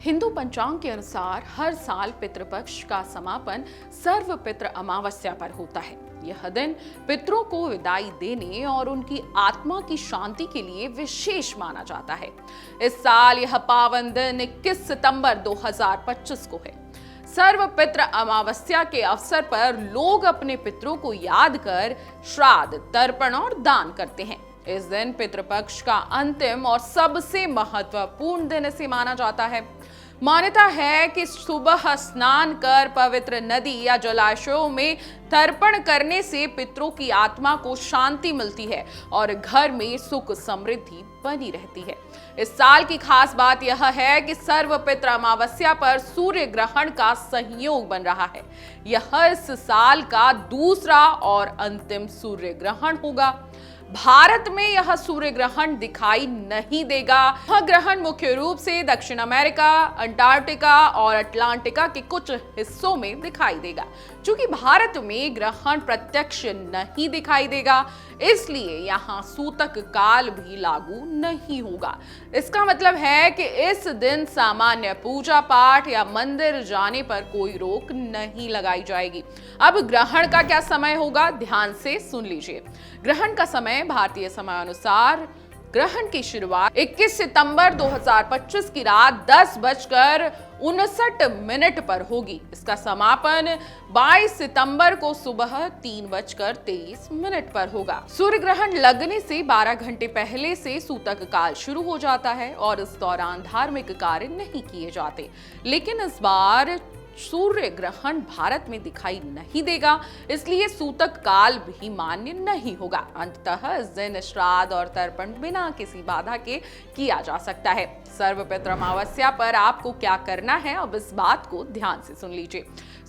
हिंदू पंचांग के अनुसार हर साल पितृपक्ष का समापन सर्व पितृ अमावस्या पर होता है। यह दिन पितरों को विदाई देने और उनकी आत्मा की शांति के लिए विशेष माना जाता है। इस साल यह पावन दिन 21 सितंबर 2025 को है। सर्व पितृ अमावस्या के अवसर पर लोग अपने पितरों को याद कर श्राद्ध, तर्पण और दान करते हैं। इस दिन पितृपक्ष का अंतिम और सबसे महत्वपूर्ण दिन इसे माना जाता है। मान्यता है कि सुबह स्नान कर पवित्र नदी या जलाशयों में तर्पण करने से पितरों की आत्मा को शांति मिलती है और घर में सुख समृद्धि बनी रहती है। इस साल की खास बात यह है कि सर्व पितृ अमावस्या पर सूर्य ग्रहण का संयोग बन रहा है। यह इस साल का दूसरा और अंतिम सूर्य ग्रहण होगा। भारत में यह सूर्य ग्रहण दिखाई नहीं देगा। यह ग्रहण मुख्य रूप से दक्षिण अमेरिका, अंटार्कटिका और अटलांटिका के कुछ हिस्सों में दिखाई देगा। चूंकि भारत में ग्रहण प्रत्यक्ष नहीं दिखाई देगा, इसलिए यहाँ सूतक काल भी लागू नहीं होगा। इसका मतलब है कि इस दिन सामान्य पूजा पाठ या मंदिर जाने पर कोई रोक नहीं लगाई जाएगी। अब ग्रहण का क्या समय होगा, ध्यान से सुन लीजिए। ग्रहण का समय भारतीय समय अनुसार ग्रहण की शुरुआत 21 सितंबर 2025 की रात 10:59 पर होगी। इसका समापन 22 सितंबर को सुबह 3:23 पर होगा। सूर्य ग्रहण लगने से 12 घंटे पहले से सूतक काल शुरू हो जाता है और इस दौरान धार्मिक कार्य नहीं किए जाते। लेकिन इस बार सूर्य ग्रहण भारत में दिखाई नहीं देगा, इसलिए सूतक काल भी मान्य नहीं होगा। अंततः इस दिन श्राद्ध और तर्पण बिना किसी बाधा के किया जा सकता है। सर्व पितृ अमावस्या पर आपको क्या करना है, अब इस बात को ध्यान से सुन लीजिए।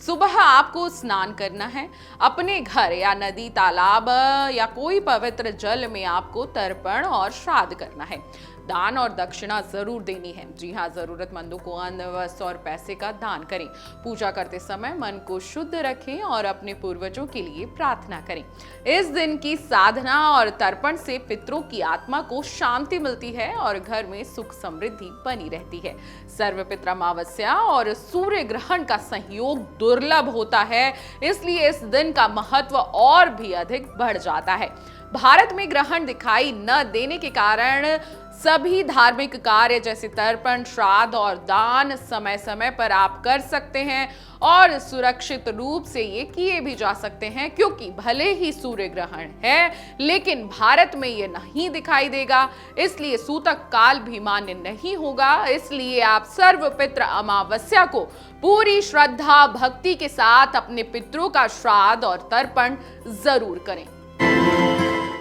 सुबह आपको स्नान करना है। अपने घर या नदी, तालाब या कोई पवित्र जल में आपको तर्पण और श्राद्ध करना है। दान और दक्षिणा जरूर देनी है। जी हाँ, जरूरतमंदों को अन्न, वस्त्र और पैसे का दान करें। पूजा करते समय मन को शुद्ध रखें और अपने पूर्वजों के लिए प्रार्थना करें। इस दिन की साधना और तर्पण से पितरों की आत्मा को शांति मिलती है और घर में सुख समृद्धि बनी रहती है। सर्व पितृ अमावस्या और सूर्य ग्रहण का संयोग दुर्लभ होता है, इसलिए इस दिन का महत्व और भी अधिक बढ़ जाता है। भारत में ग्रहण दिखाई न देने के कारण सभी धार्मिक कार्य जैसे तर्पण, श्राद्ध और दान समय समय पर आप कर सकते हैं और सुरक्षित रूप से ये किए भी जा सकते हैं, क्योंकि भले ही सूर्य ग्रहण है लेकिन भारत में ये नहीं दिखाई देगा, इसलिए सूतक काल भी मान्य नहीं होगा। इसलिए आप सर्व पितृ अमावस्या को पूरी श्रद्धा भक्ति के साथ अपने पितरों का श्राद्ध और तर्पण जरूर करें।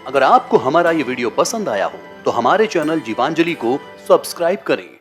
अगर आपको हमारा ये वीडियो पसंद आया हो तो हमारे चैनल जीवांजलि को सब्सक्राइब करें।